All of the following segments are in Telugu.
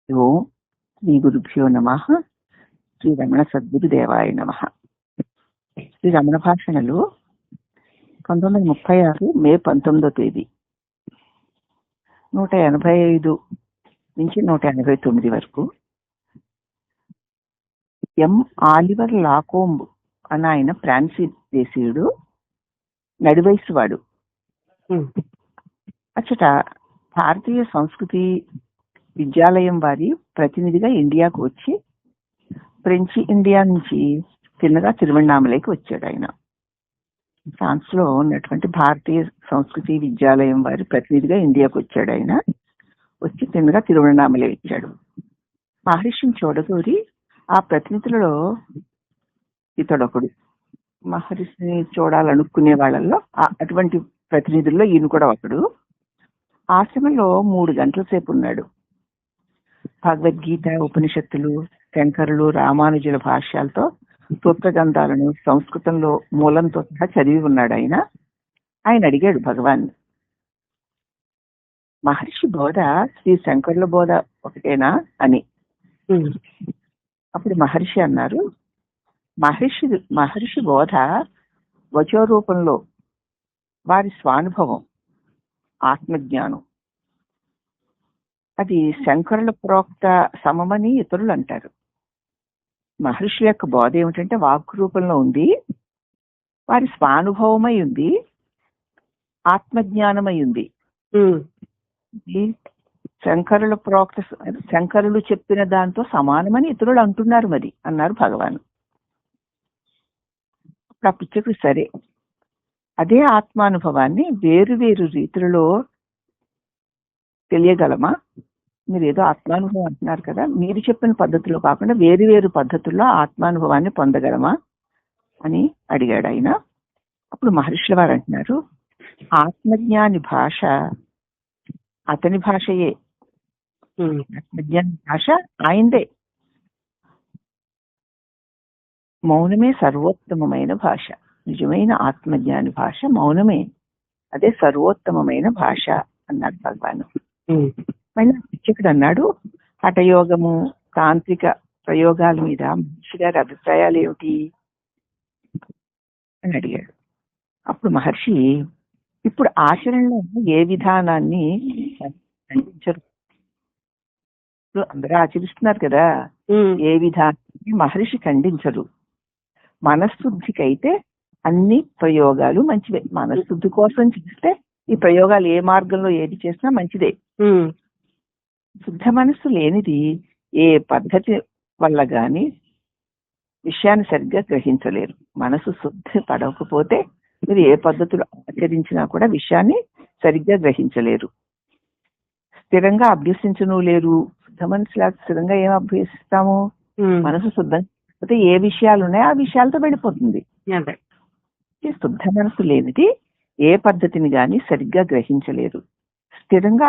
ఓం శ్రీ గురుభ్యో నమః. శ్రీ రమణ సద్గురుదేవాయ నమః. శ్రీ రమణ భాషణలు 1936 మే 19వ తేదీ, 185 నుంచి 189 వరకు. ఎం. ఆలివర్ లాకోంబ్ అన్న ఆయన ఫ్రాన్సిస్ దేశీయుడు, నడివయసు వాడు. అచ్చట భారతీయ సంస్కృతి విద్యాలయం వారి ప్రతినిధిగా ఇండియాకు వచ్చి ఫ్రెంచి ఇండియా నుంచి తిన్నగా తిరువణామలైకి వచ్చాడు. ఆయన ఫ్రాన్స్ లో ఉన్నటువంటి భారతీయ సంస్కృతి విద్యాలయం వారి ప్రతినిధిగా ఇండియాకు వచ్చాడు. ఆయన వచ్చి తిన్నగా తిరువణామలై వచ్చాడు. మహర్షిని చూడగోరి ఆ ప్రతినిధులలో ఇతడొకడు. మహర్షిని చూడాలనుకునే వాళ్ళల్లో అటువంటి ప్రతినిధుల్లో ఈయన కూడా ఒకడు. ఆశ్రమంలో 3 గంటల సేపు ఉన్నాడు. భగవద్గీత, ఉపనిషత్తులు, శంకరులు, రామానుజుల భాష్యాలతో సూత్రగ్రంథాలను సంస్కృతంలో మూలంతో సహా చదివి ఉన్నాడు. ఆయన అడిగాడు భగవాన్, మహర్షి బోధ శ్రీ శంకరుల బోధ ఒకటేనా అని. అప్పుడు మహర్షి అన్నారు, మహర్షి బోధ వచో రూపంలో వారి స్వానుభవం, ఆత్మజ్ఞానం. అది శంకరుల ప్రోక్త సమమని ఇతరులు అంటారు. మహర్షుల యొక్క బోధ ఏమిటంటే వాక్ రూపంలో ఉంది, వారి స్వానుభవమై ఉంది, ఆత్మజ్ఞానమై ఉంది. శంకరుల ప్రోక్త, శంకరులు చెప్పిన దాంతో సమానమని ఇతరులు అంటున్నారు మరి అన్నారు భగవాన్. ఆ పిచ్చకు సరే, అదే ఆత్మానుభవాన్ని వేరు వేరు రీతులలో తెలియగలమా? మీరు ఏదో ఆత్మానుభవం అంటున్నారు కదా, మీరు చెప్పిన పద్ధతిలో కాకుండా వేరు వేరు పద్ధతుల్లో ఆత్మానుభవాన్ని పొందగలమా అని అడిగాడు ఆయన. అప్పుడు మహర్షుల వారు అంటున్నారు, ఆత్మజ్ఞాని భాష అతని భాషయే, ఆత్మజ్ఞాని భాష ఆయనదే. మౌనమే సర్వోత్తమమైన భాష. నిజమైన ఆత్మజ్ఞాని భాష మౌనమే, అదే సర్వోత్తమమైన భాష అన్నాడు భగవాన్. మళ్ళీ శిక్షకుడు అన్నాడు, హఠయోగము, తాంత్రిక ప్రయోగాల మీద మహర్షి గారి అభిప్రాయాలు ఏమిటి అని అడిగాడు. అప్పుడు మహర్షి, ఇప్పుడు ఆచరణలో ఏ విధానాన్ని ఖండించరు. అందరూ ఆచరిస్తున్నారు కదా, ఏ విధానాన్ని మహర్షి ఖండించరు. మనశుద్ధికైతే అన్ని ప్రయోగాలు మంచివే. మనశుద్ధి కోసం చేస్తే ఈ ప్రయోగాలు ఏ మార్గంలో ఏది చేసినా మంచిదే. శుద్ధ మనస్సు లేనిది ఏ పద్ధతి వల్ల గాని విషయాన్ని సరిగ్గా గ్రహించలేరు. మనసు శుద్ధి పడకపోతే మీరు ఏ పద్ధతులు ఆచరించినా కూడా విషయాన్ని సరిగ్గా గ్రహించలేరు. స్థిరంగా అభ్యసించను లేరు. శుద్ధ మనసు లేక స్థిరంగా ఏం అభ్యసిస్తాము? మనసు శుద్ధంగా అయితే ఏ విషయాలు ఉన్నాయో ఆ విషయాలతో వెళ్ళిపోతుంది. శుద్ధ మనసు లేనిది ఏ పద్ధతిని గాని సరిగ్గా గ్రహించలేరు. స్థిరంగా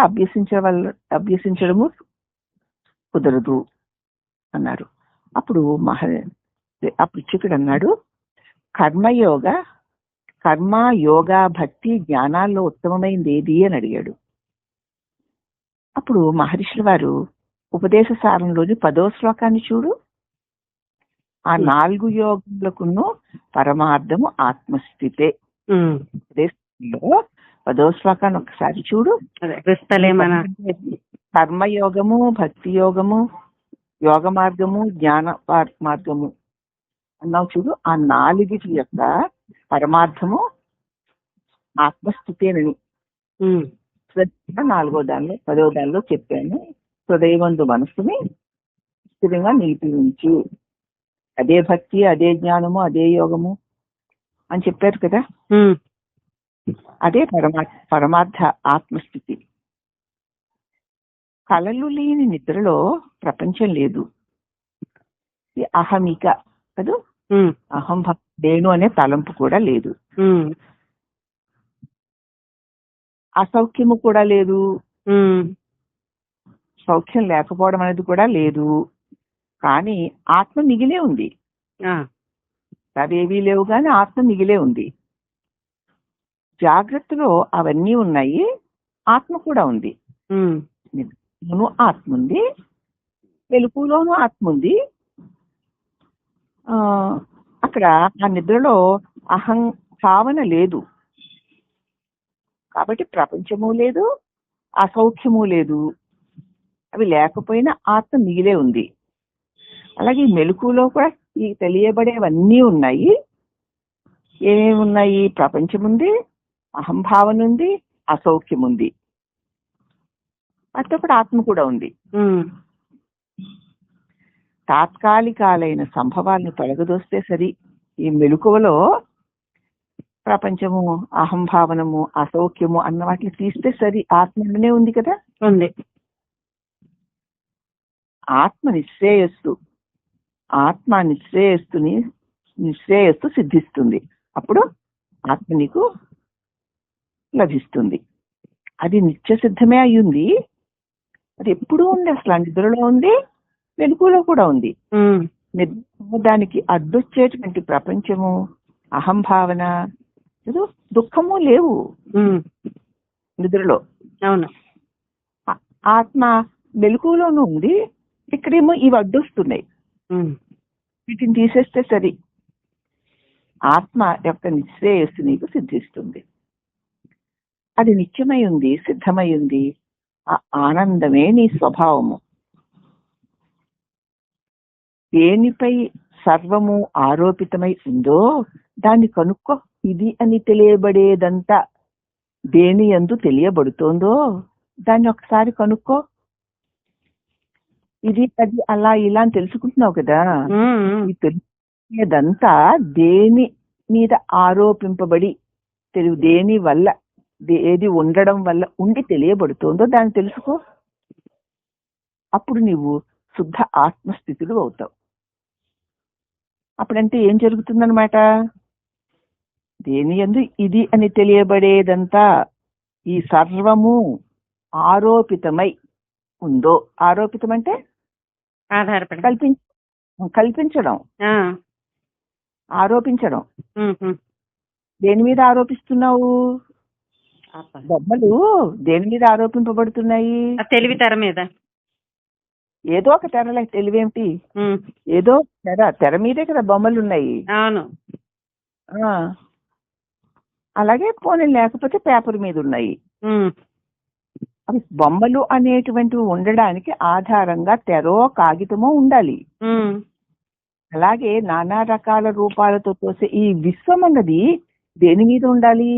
అభ్యసించడము కుదరదు అన్నారు. అప్పుడు ఆ పిచ్చుకుడు అన్నాడు, కర్మ, యోగ, భక్తి, జ్ఞానాల్లో ఉత్తమమైనది ఏది అని అడిగాడు. అప్పుడు మహర్షుల వారు ఉపదేశ సారంలోని 10వ శ్లోకాన్ని చూడు. ఆ 4 యోగములకును పరమార్థము ఆత్మస్థితే. ఉపదేశంలో 10వ శ్లోకాన్ని ఒకసారి చూడు. కర్మయోగము, భక్తి యోగము, యోగ మార్గము, జ్ఞాన మార్గము అన్నావు చూడు. ఆ 4 యొక్క పరమార్థము ఆత్మస్థితేనని 4వ దానిలో 10వ దానిలో చెప్పాను. హృదయమందు మనసుని స్థిరంగా నిలిపించు, అదే భక్తి, అదే జ్ఞానము, అదే యోగము అని చెప్పారు కదా. అదే పరమార్థ ఆత్మస్థితి. కలలు లేని నిద్రలో ప్రపంచం లేదు. అహమిక కాదు, అహం నేను అనే తలంపు కూడా లేదు. అసౌఖ్యము కూడా లేదు. సౌఖ్యం లేకపోవడం అనేది కూడా లేదు. కానీ ఆత్మ మిగిలే ఉంది. అవేవీ లేవు కానీ ఆత్మ మిగిలే ఉంది. జాగ్రత్తలో అవన్నీ ఉన్నాయి, ఆత్మ కూడా ఉంది. ఆత్మ ఉంది, మెలకువలోనూ ఆత్మ ఉంది. అక్కడ ఆ నిద్రలో అహం భావన లేదు కాబట్టి ప్రపంచము లేదు, అసౌఖ్యము లేదు. అవి లేకపోయినా ఆత్మ మిగిలే ఉంది. అలాగే ఈ మెలకువలో కూడా ఈ తెలియబడేవన్నీ ఉన్నాయి. ఏమేమి ఉన్నాయి? ప్రపంచం ఉంది, అహంభావన ఉంది, అసౌఖ్యం ఉంది, అటు ఆత్మ కూడా ఉంది. తాత్కాలికాలైన సంభవాలను తొలగదోస్తే సరి. ఈ మెలకువలో ప్రపంచము, అహంభావనము, అసౌఖ్యము అన్న వాటిని తీస్తే సరి. ఆత్మలోనే ఉంది కదా. ఉంది. ఆత్మ నిశ్రేయస్సు, ఆత్మ నిశ్రేయస్సు సిద్ధిస్తుంది. అప్పుడు ఆత్మ నీకు లభిస్తుంది. అది నిత్య సిద్ధమే అయ్యింది. అది ఎప్పుడూ ఉంది. అసలు ఆ నిద్రలో ఉంది, వెలుగులో కూడా ఉంది. దానికి అడ్డొచ్చేటువంటి ప్రపంచము, అహంభావన, దుఃఖము లేవు నిద్రలో. అవును. ఆత్మ వెలుగులోనూ ఉంది, ఇక్కడేమో ఇవి అడ్డొస్తున్నాయి. వీటిని తీసేస్తే సరి. ఆత్మ యొక్క నిశ్రేయస్సు నీకు సిద్ధిస్తుంది. అది నిత్యమై ఉంది, సిద్ధమై ఉంది. ఆ ఆనందమే నీ స్వభావము. దేనిపై సర్వము ఆరోపితమై ఉందో దాన్ని కనుక్కో. ఇది అని తెలియబడేదంతా దేని యందు తెలియబడుతోందో దాన్ని ఒకసారి కనుక్కో. ఇది అది అలా ఇలా అని తెలుసుకుంటున్నావు కదా. ఈ తెలిసేదంతా దేని మీద ఆరోపింపబడి దేని వల్ల, ఏది ఉండడం వల్ల ఉండి తెలియబడుతోందో దాన్ని తెలుసుకో. అప్పుడు నీవు శుద్ధ ఆత్మస్థితులు అవుతావు. అప్పుడంటే ఏం జరుగుతుందన్నమాట? దేని యందు ఇది అని తెలియబడేదంతా ఈ సర్వము ఆరోపితమై ఉందో. ఆరోపితం అంటే కల్పించడం, ఆరోపించడం. దేని మీద ఆరోపిస్తున్నావు? బొమ్మలు దేని మీద ఆరోపింపబడుతున్నాయి? తెలివితెర మీద. ఏదో ఒక తెరలే. తెలివేమిటి? ఏదో తెర మీదే కదా బొమ్మలు ఉన్నాయి. అవును. అలాగే పోనీ లేకపోతే పేపర్ మీద ఉన్నాయి. అవి బొమ్మలు అనేటువంటివి ఉండడానికి ఆధారంగా తెరో కాగితమో ఉండాలి. అలాగే నానా రకాల రూపాలతో తోసే ఈ విశ్వం అన్నది దేని మీద ఉండాలి?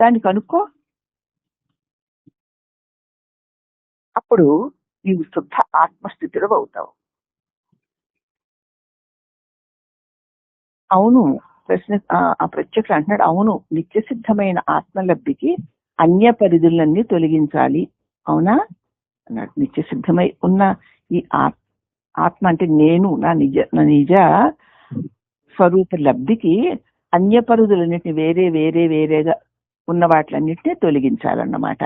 దాన్ని కనుక్కో. అప్పుడు నీవు శుద్ధ ఆత్మస్థితిలో అవుతావు. అవును. ఆ ప్రత్యక్ష అంటున్నాడు, అవును, నిత్య సిద్ధమైన ఆత్మలబ్ధికి అన్య పరిధులన్నీ తొలగించాలి. అవునా అన్నాడు. నిత్య సిద్ధమై ఉన్న ఈ ఆత్మ అంటే నేను, నా నిజ స్వరూప లబ్ధికి అన్య పరిధులన్నింటినీ వేరేగా ఉన్న వాటిలన్నింటినీ తొలగించాలన్నమాట.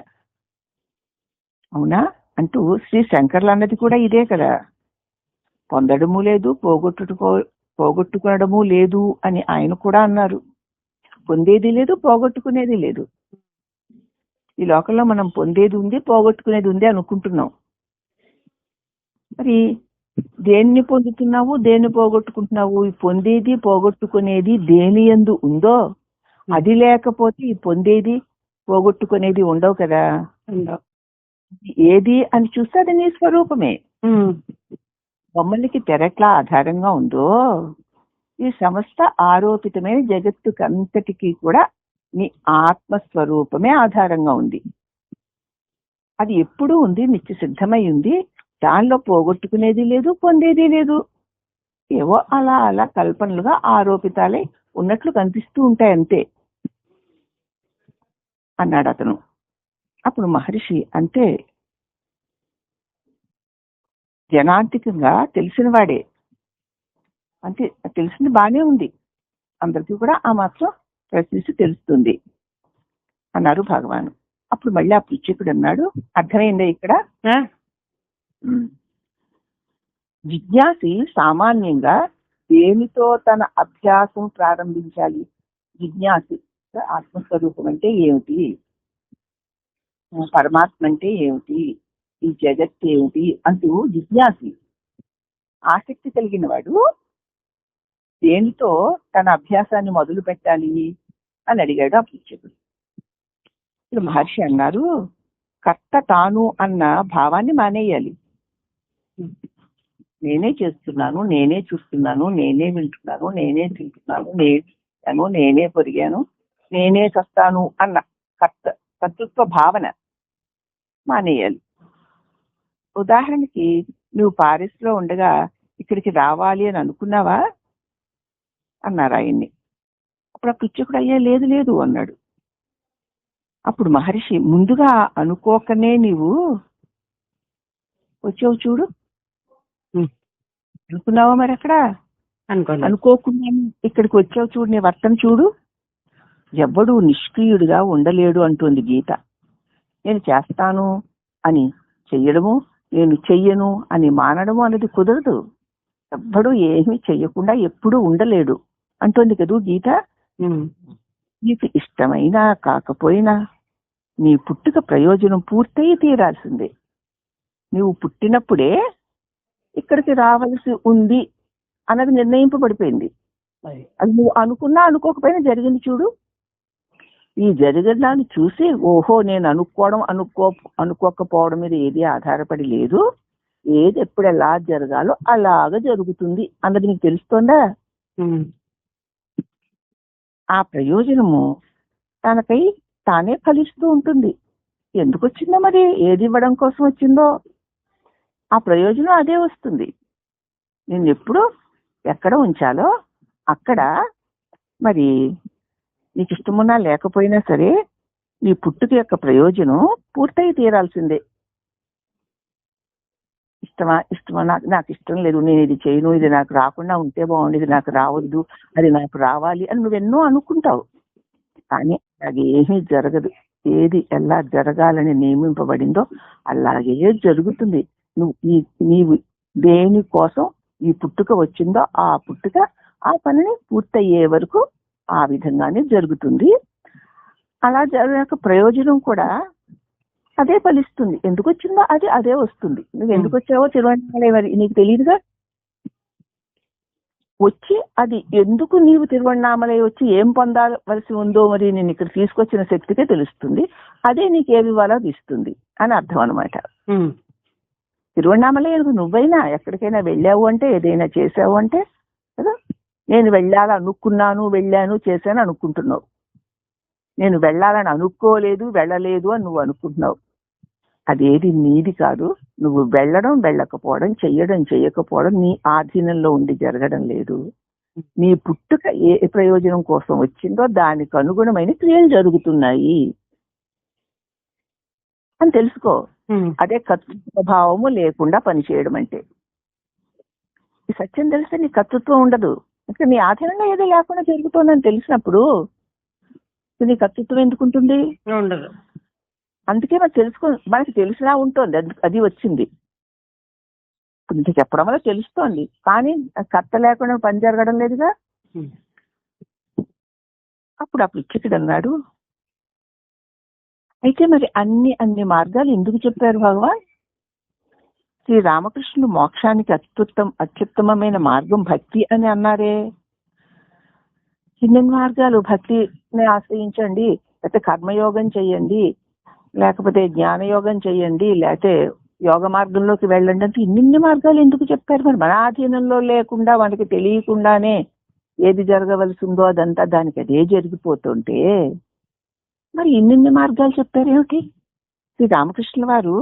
అవునా అంటూ శ్రీ శంకర్లు అన్నది కూడా ఇదే కదా. పొందడము లేదు, పోగొట్టుకోవడము లేదు అని ఆయన కూడా అన్నారు. పొందేది లేదు, పోగొట్టుకునేది లేదు. ఈ లోకంలో మనం పొందేది ఉంది, పోగొట్టుకునేది ఉంది అనుకుంటున్నాం. మరి దేన్ని పొందుతున్నావు, దేన్ని పోగొట్టుకుంటున్నావు? ఈ పొందేది పోగొట్టుకునేది దేని యందు ఉందో అది లేకపోతే ఈ పొందేది పోగొట్టుకునేది ఉండవు కదా. ఏది అని చూస్తే అది నీ స్వరూపమే. బొమ్మలకి తెరట్లా ఆధారంగా ఉందో ఈ సమస్త ఆరోపితమైన జగత్తుకంతటికి కూడా నీ ఆత్మస్వరూపమే ఆధారంగా ఉంది. అది ఎప్పుడూ ఉంది, నిత్య సిద్ధమై ఉంది. దానిలో పోగొట్టుకునేది లేదు, పొందేది లేదు. ఏవో అలా అలా కల్పనలుగా ఆరోపితాలే ఉన్నట్లు కనిపిస్తూ ఉంటాయి అంతే అన్నాడు అతను. అప్పుడు మహర్షి అంటే జనాంతికంగా తెలిసిన వాడే, అంటే తెలిసింది బానే ఉంది, అందరికీ కూడా ఆ మాత్రం ప్రశ్నించి తెలుస్తుంది అన్నారు భగవాను. అప్పుడు మళ్ళీ ఆ పుచ్చకుడు అన్నాడు, అర్థమైందా ఇక్కడ? జిజ్ఞాసి సామాన్యంగా దేనితో తన అభ్యాసం ప్రారంభించాలి? జిజ్ఞాసి ఆత్మస్వరూపం అంటే ఏమిటి, పరమాత్మ అంటే ఏమిటి ఈ జగత్ ఏమిటి అంటూ జిజ్ఞాసి ఆసక్తి కలిగిన వాడు దేనితో తన అభ్యాసాన్ని మొదలు పెట్టాలి అని అడిగాడు ఆ పృచ్ఛకుడు. ఇప్పుడు మహర్షి అన్నారు, కర్త తాను అన్న భావాన్ని మానేయాలి. నేనే చేస్తున్నాను, నేనే చూస్తున్నాను, నేనే వింటున్నాను, నేనే తింటున్నాను, నేనే పొరిగాను, నేనే చస్తాను అన్న కర్తృత్వ భావన మానేయాలి. ఉదాహరణకి నువ్వు పారిస్ లో ఉండగా ఇక్కడికి రావాలి అని అనుకున్నావా అన్నారు ఆయన్ని. అప్పుడు ఆ పృచ్ఛకుడు అయ్యా లేదు లేదు అన్నాడు. అప్పుడు మహర్షి, ముందుగా అనుకోకనే నీవు వచ్చావు చూడు, అనుకున్నావా మరి అక్కడ అనుకోకుండా ఇక్కడికి వచ్చావు చూడు, నీ వర్తన చూడు. ఎవ్వడు నిష్క్రియుడిగా ఉండలేడు అంటుంది గీత. నేను చేస్తాను అని చెయ్యడము, నేను చెయ్యను అని మానడము అనేది కుదరదు. ఎవ్వడు ఏమీ చెయ్యకుండా ఎప్పుడూ ఉండలేడు అంటుంది కదూ గీత. నీకు ఇష్టమైనా కాకపోయినా నీ పుట్టుక ప్రయోజనం పూర్తయి తీరాల్సిందే. నువ్వు పుట్టినప్పుడే ఇక్కడికి రావాల్సి ఉంది అన్నది నిర్ణయింపబడిపోయింది. అది నువ్వు అనుకున్నా అనుకోకపోయినా జరిగింది చూడు. ఈ జరిగినాన్ని చూసి ఓహో నేను అనుకోవడం అనుకోకపోవడం మీద ఏది ఆధారపడి లేదు, ఏది ఎప్పుడు ఎలా జరగాలో అలాగ జరుగుతుంది అన్నది నీకు తెలుస్తోందా? ఆ ప్రయోజనము తనకై తానే ఫలిస్తూ ఉంటుంది. ఎందుకు వచ్చిందో మరి, ఏది ఇవ్వడం కోసం వచ్చిందో ఆ ప్రయోజనం అదే వస్తుంది. నేను ఎప్పుడు ఎక్కడ ఉంచాలో అక్కడ మరి నీకు ఇష్టమున్నా లేకపోయినా సరే నీ పుట్టుక యొక్క ప్రయోజనం పూర్తయి తీరాల్సిందే. ఇష్టమా నాకు ఇష్టం లేదు, నేను ఇది చేయను, ఇది నాకు రాకుండా ఉంటే బాగుండు, ఇది నాకు రావద్దు, అది నాకు రావాలి అని నువ్వెన్నో అనుకుంటావు. కానీ అలాగే ఏమీ జరగదు. ఏది ఎలా జరగాలని నియమింపబడిందో అలాగే జరుగుతుంది. నీవు దేని కోసం ఈ పుట్టుక వచ్చిందో ఆ పుట్టుక ఆ పనిని పూర్తయ్యే వరకు ఆ విధంగానే జరుగుతుంది. అలా జరగక ప్రయోజనం కూడా అదే ఫలిస్తుంది. ఎందుకు వచ్చిందో అదే వస్తుంది. నువ్వు ఎందుకు వచ్చావో తిరువణామలై మరి నీకు తెలియదుగా. వచ్చి అది ఎందుకు నీవు తిరువణామలై వచ్చి ఏం పొందవలసి ఉందో మరి నేను ఇక్కడ తీసుకొచ్చిన శక్తికే తెలుస్తుంది. అదే నీకు ఏమి ఇవ్వాలో ఇస్తుంది అని అర్థం అనమాట. తిరువణామలై నువ్వైనా ఎక్కడికైనా వెళ్ళావు అంటే, ఏదైనా చేసావు అంటే కదా, నేను వెళ్ళాను చేశాను అనుకుంటున్నావు. నేను వెళ్ళాలని అనుకోలేదు, వెళ్ళలేదు అని నువ్వు అనుకుంటున్నావు. అదేది నీది కాదు. నువ్వు వెళ్ళడం వెళ్ళకపోవడం, చెయ్యడం చెయ్యకపోవడం నీ ఆధీనంలో ఉండి జరగడం లేదు. నీ పుట్టుక ఏ ప్రయోజనం కోసం వచ్చిందో దానికి అనుగుణమైన క్రియలు జరుగుతున్నాయి అని తెలుసుకో. అదే కర్తృత్వ భావము లేకుండా పనిచేయడం అంటే. ఈ సత్యం తెలిస్తే నీ కర్తృత్వం ఉండదు. ఇంకా నీ ఆధీనంగా ఏదో లేకుండా జరుగుతోందని తెలిసినప్పుడు నీ కర్తృత్వం ఎందుకుంటుంది? ఉండదు. అందుకే మనకి తెలిసినా ఉంటుంది, అది వచ్చింది. ఇప్పుడు చెప్పడం వల్ల తెలుస్తోంది, కానీ కర్త లేకుండా పని జరగడం లేదుగా. అప్పుడు ఆ పృచ్ఛకుడు అన్నాడు, అయితే మరి అన్ని మార్గాలు ఎందుకు చెప్పారు భగవాన్? శ్రీ రామకృష్ణుడు మోక్షానికి అత్యుత్తమమైన మార్గం భక్తి అని అన్నారే. ఎన్ని మార్గాలు? భక్తిని ఆశ్రయించండి, లేకపోతే కర్మయోగం చెయ్యండి, లేకపోతే జ్ఞానయోగం చెయ్యండి, లేకపోతే యోగ మార్గంలోకి వెళ్ళండి అంటే ఇన్ని మార్గాలు ఎందుకు చెప్పారు? మరి మన ఆధీనంలో లేకుండా మనకి తెలియకుండానే ఏది జరగవలసి ఉందో అదంతా దానికి అదే జరిగిపోతుంటే మరి ఇన్ని మార్గాలు చెప్పారేమిటి? శ్రీ రామకృష్ణుల వారు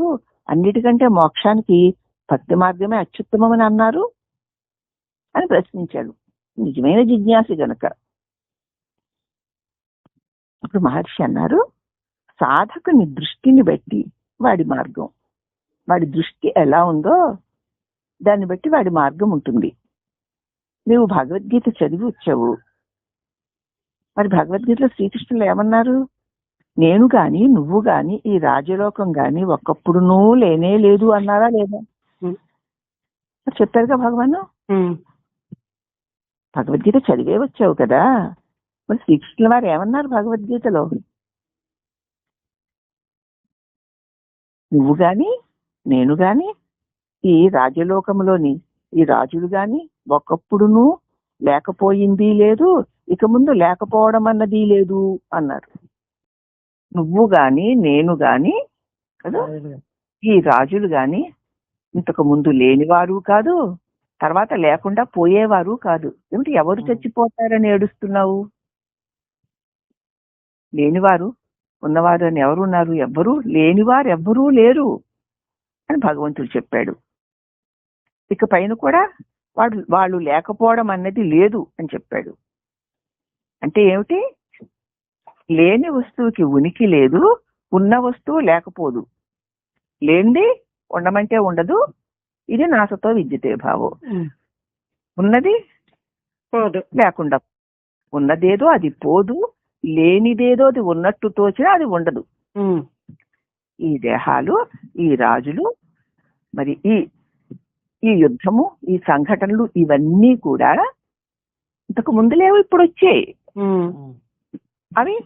అన్నిటికంటే మోక్షానికి భక్తి మార్గమే అత్యుత్తమం అని అన్నారు అని ప్రశ్నించాడు. నిజమైన జిజ్ఞాసి గనక. అప్పుడు మహర్షి అన్నారు, సాధకుని దృష్టిని బట్టి వాడి మార్గం, వాడి దృష్టి ఎలా ఉందో దాన్ని బట్టి వాడి మార్గం ఉంటుంది. నువ్వు భగవద్గీత చదివి వచ్చావు. మరి భగవద్గీతలో శ్రీకృష్ణులు ఏమన్నారు? నేను గాని నువ్వు గాని ఈ రాజలోకం గాని ఒక్కప్పుడునూ లేనే లేదు అన్నారా లేదా? చెప్పారుగా భగవాను. భగవద్గీత చదివే వచ్చావు కదా, మరి శ్రీకృష్ణుల వారు ఏమన్నారు భగవద్గీతలో? నువ్వు గాని నేను గాని ఈ రాజ్యలోకములోని ఈ రాజులు గాని ఒకప్పుడును లేకపోయింది లేదు, ఇక ముందు లేకపోవడం అన్నది లేదు అన్నారు. నువ్వు గాని నేను గాని కదా, ఈ రాజులు గాని ఇంతకు ముందు లేనివారు కాదు, తర్వాత లేకుండా పోయేవారు కాదు. ఏమిటి ఎవరు చచ్చిపోతారని ఏడుస్తున్నావు? లేనివారు ఉన్నవారు అని ఎవరు ఉన్నారు? ఎవ్వరూ లేనివారు ఎవ్వరూ లేరు అని భగవంతుడు చెప్పాడు. ఇక పైన కూడా వాళ్ళు లేకపోవడం అన్నది లేదు అని చెప్పాడు. అంటే ఏమిటి? లేని వస్తువుకి ఉనికి లేదు, ఉన్న వస్తువు లేకపోదు. లేనిది ఉండమంటే ఉండదు. ఇది నాసతో విద్యతే భావం. ఉన్నది పోదు, లేకుండా ఉన్నదేదో అది పోదు, లేనిదేదో అది ఉన్నట్టు తోచినా అది ఉండదు. ఈ దేహాలు, ఈ రాజులు, మరి ఈ యుద్ధము, ఈ సంఘటనలు ఇవన్నీ కూడా ఇంతకు ముందు లేవు, ఇప్పుడు వచ్చాయి. అవి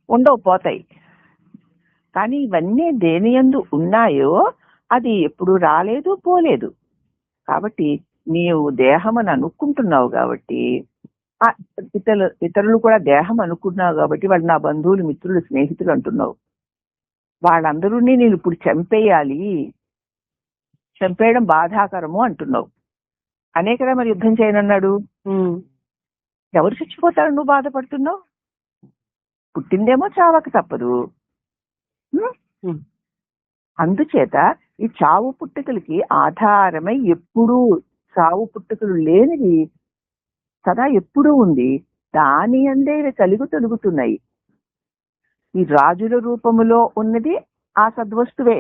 ఉండవు, పోతాయి. కానీ ఇవన్నీ దేనియందు ఉన్నాయో అది ఎప్పుడు రాలేదు, పోలేదు. కాబట్టి నీవు దేహం అని అనుకుంటున్నావు కాబట్టి, ఇతరులు కూడా దేహం అనుకుంటున్నావు కాబట్టి, వాళ్ళు నా బంధువులు, మిత్రులు, స్నేహితులు అంటున్నావు. వాళ్ళందరూ నేను ఇప్పుడు చంపేయాలి, చంపేయడం బాధాకరము అంటున్నావు. అనే కదా మరి యుద్ధం చేయనన్నాడు. ఎవరు చచ్చిపోతారు నువ్వు బాధపడుతున్నావు? పుట్టిందేమో చావక తప్పదు. అందుచేత ఈ చావు పుట్టుకలకి ఆధారమై ఎప్పుడూ చావు పుట్టుకలు లేనిది సదా ఎప్పుడూ ఉంది. దాని అందే ఇవి తొలుగుతున్నాయి. ఈ రాజుల రూపములో ఉన్నది ఆ సద్వస్తువే.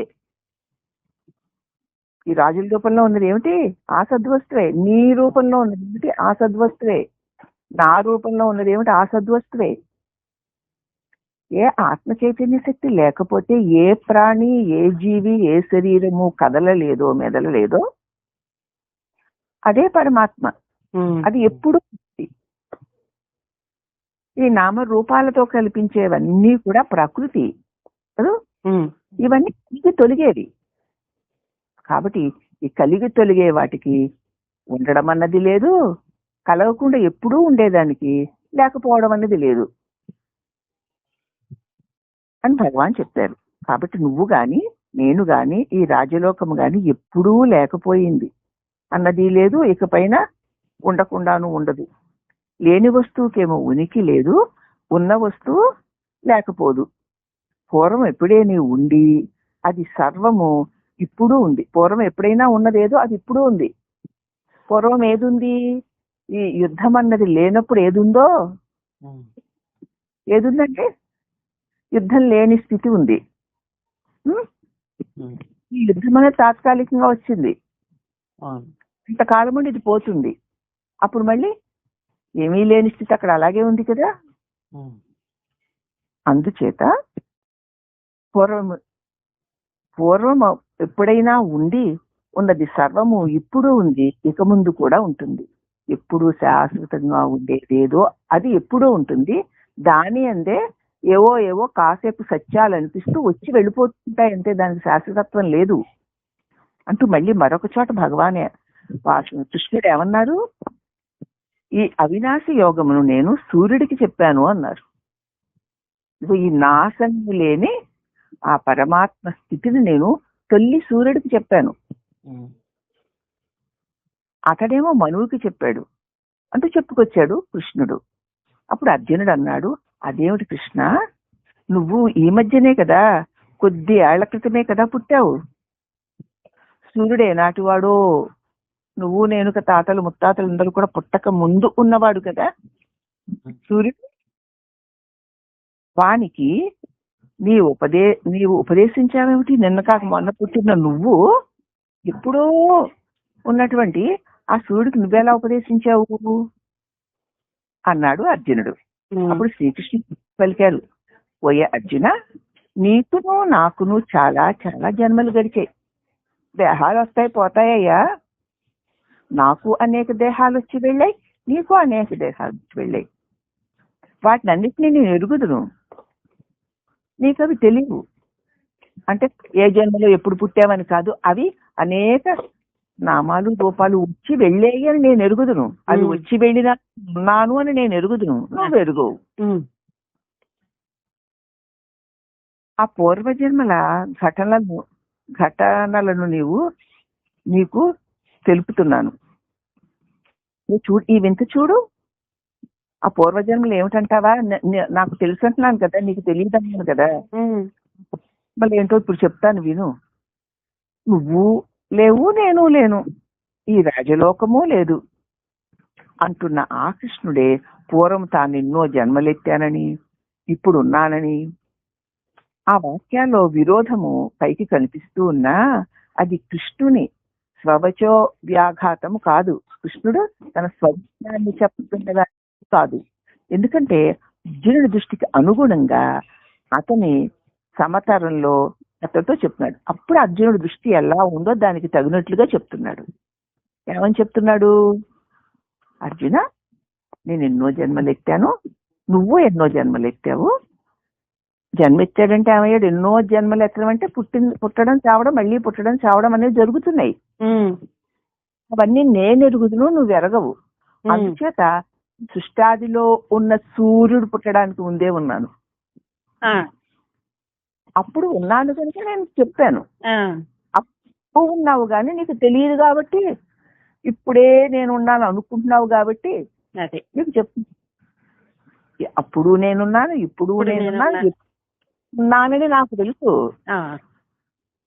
ఈ రాజుల రూపంలో ఉన్నది ఏమిటి? ఆ సద్వస్తువే. నీ రూపంలో ఉన్నది ఏమిటి? ఆ సద్వస్తువే. నా రూపంలో ఉన్నది ఏమిటి? ఆ సద్వస్తువే. ఏ ఆత్మ చైతన్య శక్తి లేకపోతే ఏ ప్రాణి, ఏ జీవి, ఏ శరీరము కదలలేదో, మెదలలేదో అదే పరమాత్మ. అది ఎప్పుడు ఈ నామ రూపాలతో కల్పించేవన్నీ కూడా ప్రకృతి. ఇవన్నీ కలిగి తొలిగేవి. కాబట్టి ఈ కలిగి తొలిగే వాటికి ఉండడం అన్నది లేదు, కలగకుండా ఎప్పుడూ ఉండేదానికి లేకపోవడం అన్నది లేదు అని భగవాన్ చెప్పారు. కాబట్టి నువ్వు గాని, నేను గాని, ఈ రాజలోకము గాని ఎప్పుడూ లేకపోయింది అన్నది లేదు, ఇకపైన ఉండకుండాను ఉండదు. లేని వస్తువుకేమో ఉనికి లేదు, ఉన్న వస్తువు లేకపోదు. పూర్వం ఎప్పుడే నీవు ఉండి అది సర్వము ఇప్పుడు ఉంది. పూర్వం ఎప్పుడైనా ఉన్నదేదో అది ఇప్పుడు ఉంది. పూర్వం ఏదుంది? ఈ యుద్ధం అన్నది లేనప్పుడు ఏదుందో, ఏదుందంటే యుద్ధం లేని స్థితి ఉంది. ఈ యుద్ధం అనేది తాత్కాలికంగా వచ్చింది, ఇంతకాలం నుండి ఇది పోతుంది. అప్పుడు మళ్ళీ ఏమీ లేని స్థితి అక్కడ అలాగే ఉంది కదా. అందుచేత పూర్వం ఎప్పుడైనా ఉండి ఉన్నది సర్వము ఇప్పుడు ఉంది, ఇక ముందు కూడా ఉంటుంది. ఎప్పుడు శాశ్వతంగా ఉండేదేదో అది ఎప్పుడూ ఉంటుంది. దాని అందే ఏవో కాసేపు సత్యాలు అనిపిస్తూ వచ్చి వెళ్ళిపోతుంటాయి అంతే, దానికి శాశ్వతత్వం లేదు అంటూ మళ్ళీ మరొక చోట భగవానే కృష్ణుడు ఏమన్నారు? ఈ అవినాశి యోగమును నేను సూర్యుడికి చెప్పాను అన్నారు. ఈ నాశనము లేని ఆ పరమాత్మ స్థితిని నేను తొల్లి సూర్యుడికి చెప్పాను. అతడేమో మనువుకి చెప్పాడు అంటూ చెప్పుకొచ్చాడు కృష్ణుడు. అప్పుడు అర్జునుడు అన్నాడు, అదేమిటి కృష్ణ, నువ్వు ఈ మధ్యనే కదా, కొద్ది ఏళ్ల క్రితమే కదా పుట్టావు. సూర్యుడు ఏనాటివాడో, నువ్వు నేను తాతలు ముత్తాతలు అందరూ కూడా పుట్టక ముందు ఉన్నవాడు కదా సూర్యుడు. వానికి నీవు ఉపదేశించావేమిటి? నిన్న కాక మొన్న పుట్టిన నువ్వు ఎప్పుడో ఉన్నటువంటి ఆ సూర్యుడికి నువ్వెలా ఉపదేశించావు అన్నాడు అర్జునుడు. అప్పుడు శ్రీకృష్ణుడు పలికారు, ఓయ అర్జున, నీకును నాకును చాలా చాలా జన్మలు గడిచాయి. దేహాలు వస్తాయి పోతాయ్యా. నాకు అనేక దేహాలు వచ్చి వెళ్ళాయి, నీకు అనేక దేహాలు వచ్చి వెళ్ళాయి. వాటిని అన్నిటినీ నేను ఎరుగుదును, నీకు అవి తెలియవు. అంటే ఏ జన్మలో ఎప్పుడు పుట్టామని కాదు, అవి అనేక నామాలు రూపాలు వచ్చి వెళ్ళేయి అని నేను ఎరుగుదును. అవి వచ్చి వెళ్ళినా ఉన్నాను అని నేను ఎరుగుదును, నువ్వు ఎరుగవు. ఆ పూర్వజన్మల ఘటనలను నీకు తెలుపుతున్నాను. నువ్వు చూడు, ఈ వింత చూడు. ఆ పూర్వజన్మలు ఏమిటంటావా? నాకు తెలుసు అంటున్నాను కదా, నీకు తెలియదు అన్నాను కదా. మళ్ళీ ఏంటో ఇప్పుడు చెప్తాను విను. నువ్వు లేవు, నేను లేను, ఈ రాజలోకము లేదు అంటున్న ఆ కృష్ణుడే పూర్వం తాను ఎన్నో జన్మలెత్తానని, ఇప్పుడున్నానని. ఆ వాక్యాల్లో విరోధము పైకి కనిపిస్తూ ఉన్నా అది కృష్ణుని స్వవచో వ్యాఘాతము కాదు. కృష్ణుడు తన స్వజ్ఞాన్ని చెప్తున్నదా కాదు. ఎందుకంటే అర్జునుడి దృష్టికి అనుగుణంగా అతని సమతరంలో అతడితో చెప్తున్నాడు. అప్పుడు అర్జునుడి దృష్టి ఎలా ఉందో దానికి తగినట్లుగా చెప్తున్నాడు. ఏమని చెప్తున్నాడు? అర్జున, నేను ఎన్నో జన్మలు ఎత్తాను, నువ్వు ఎన్నో జన్మలు ఎత్తావు. జన్మెత్తాడంటే ఏమయ్యాడు? ఎన్నో జన్మలు ఎత్తడం అంటే పుట్టడం చావడం, మళ్ళీ పుట్టడం చావడం అనేవి జరుగుతున్నాయి. అవన్నీ నేను ఎరుగుదును, నువ్వు ఎరగవు. అందుచేత సృష్టాదిలో ఉన్న సూర్యుడు పుట్టడానికి ముందే ఉన్నాను. అప్పుడు ఉన్నాను కనుక నేను చెప్పాను. అప్పుడు ఉన్నావు కానీ నీకు తెలియదు కాబట్టి, ఇప్పుడే నేను ఉన్నాను అనుకుంటున్నావు కాబట్టి నీకు చెప్తున్నా. అప్పుడు నేనున్నాను, ఇప్పుడు నేనున్నాను, ఉన్నానని నాకు తెలుసు.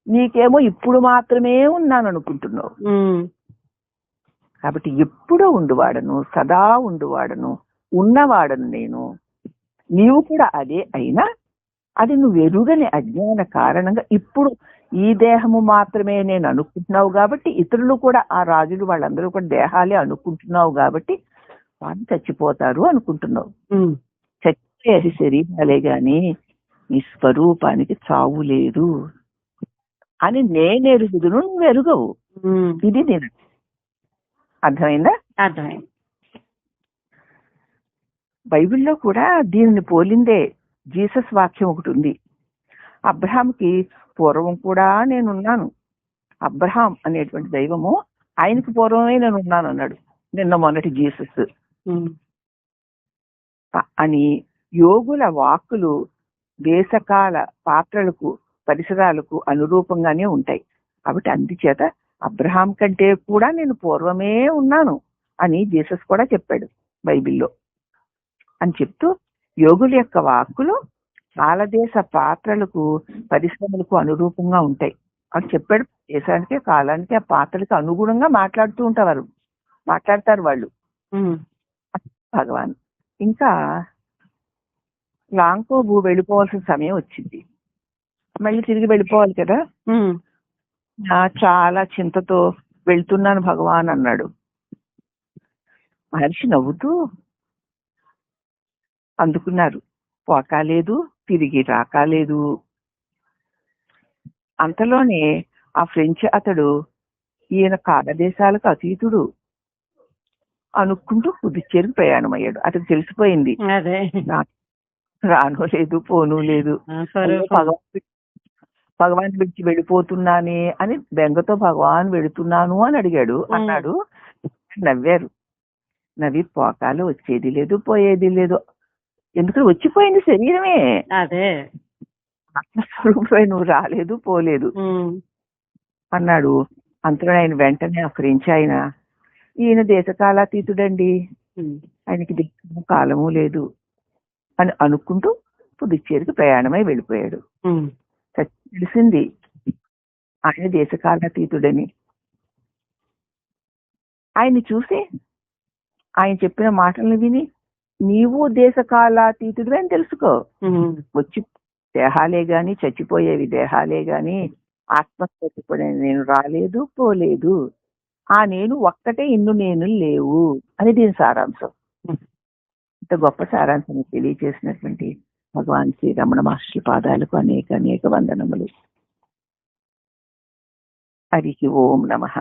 నీకేమో ఇప్పుడు మాత్రమే ఉన్నాను అనుకుంటున్నావు. కాబట్టి ఎప్పుడూ ఉండువాడను, సదా ఉండువాడను, ఉన్నవాడను నేను. నీవు కూడా అదే అయినా అది నువ్వు ఎరుగని అజ్ఞాన కారణంగా ఇప్పుడు ఈ దేహము మాత్రమే నేను అనుకుంటున్నావు కాబట్టి, ఇతరులు కూడా ఆ రాజులు వాళ్ళందరూ కూడా దేహాలే అనుకుంటున్నావు కాబట్టి వాళ్ళు చచ్చిపోతారు అనుకుంటున్నావు. చచ్చిపోయేది శరీరాలే గాని నీ స్వరూపానికి చావు లేదు అని నేను ఎరుగుదును, నువ్వు ఎరుగవు. ఇది నేను. అర్థమైందా? అర్థమైంది. బైబిల్లో కూడా దీనిని పోలిందే జీసస్ వాక్యం ఒకటి ఉంది. అబ్రహాంకి పూర్వం కూడా నేనున్నాను. అబ్రహాం అనేటువంటి దైవము ఆయనకి పూర్వమే నేను ఉన్నాను అన్నాడు నిన్న మొన్నటి జీసస్ అని. యోగుల వాక్కులు దేశకాల పాత్రలకు పరిసరాలకు అనురూపంగానే ఉంటాయి. కాబట్టి అందుచేత అబ్రహాం కంటే కూడా నేను పూర్వమే ఉన్నాను అని జీసస్ కూడా చెప్పాడు బైబిల్లో. అని చెప్తూ యోగుల యొక్క వాక్కులు కాలదేశ పాత్రలకు పరిశ్రమలకు అనురూపంగా ఉంటాయి అని చెప్పాడు. దేశానికి కాలానికి ఆ పాత్రలకు అనుగుణంగా మాట్లాడతారు వాళ్ళు భగవాన్. ఇంకా లాంకోబు వెళ్ళిపోవాల్సిన సమయం వచ్చింది. మళ్ళీ తిరిగి వెళ్ళిపోవాలి కదా. చాలా చింతతో వెళ్తున్నాను భగవాన్ అన్నాడు. మహర్షి నవ్వుతూ అందుకున్నారు, పోకాలేదు, తిరిగి రాకాలేదు. అంతలోనే ఆ ఫ్రెంచ్ అతడు ఈయన కాలదేశాలకు అతీతుడు అనుకుంటూ పుదుచ్చేరికి ప్రయాణం అయ్యాడు. అతనికి తెలిసిపోయింది రాను లేదు పోను లేదు, భగవాన్ విడిచి వెళ్ళిపోతున్నానే అని బెంగతో భగవాన్ వెళుతున్నాను అని అన్నాడు. నవ్వారు. నవ్వి పోకాలు వచ్చేది లేదు పోయేది లేదు, ఎందుకంటే వచ్చిపోయింది శరీరమే. అదే ఆత్మస్వరూపమే, నువ్వు రాలేదు పోలేదు అన్నాడు. అంతలో ఆయన వెంటనే ఆ ఫ్రెంచ్ ఆయన, ఈయన దేశకాలాతీతుడండి, ఆయనకి దేశము కాలము లేదు అని అనుకుంటూ పుదుచ్చేరికి ప్రయాణమై వెళ్ళిపోయాడు. తెలిసింది ఆయన దేశకాలాతీతుడని. ఆయన్ని చూసి ఆయన చెప్పిన మాటలను విని నీవు దేశకాలాతీతుడు అని తెలుసుకో. వచ్చి దేహాలే గాని, చచ్చిపోయేవి దేహాలే గాని, ఆత్మస్వరూపుడే నేను రాలేదు పోలేదు, ఆ నేను ఒక్కటే, ఇన్ను నేను లేవు అని దీని సారాంశం. ఇంత గొప్ప సారాంశాన్ని తెలియజేసినటువంటి భగవాన్ శ్రీ రమణ మహర్షి పాదాలకు అనేక వందనములు. హరికి ఓం నమః.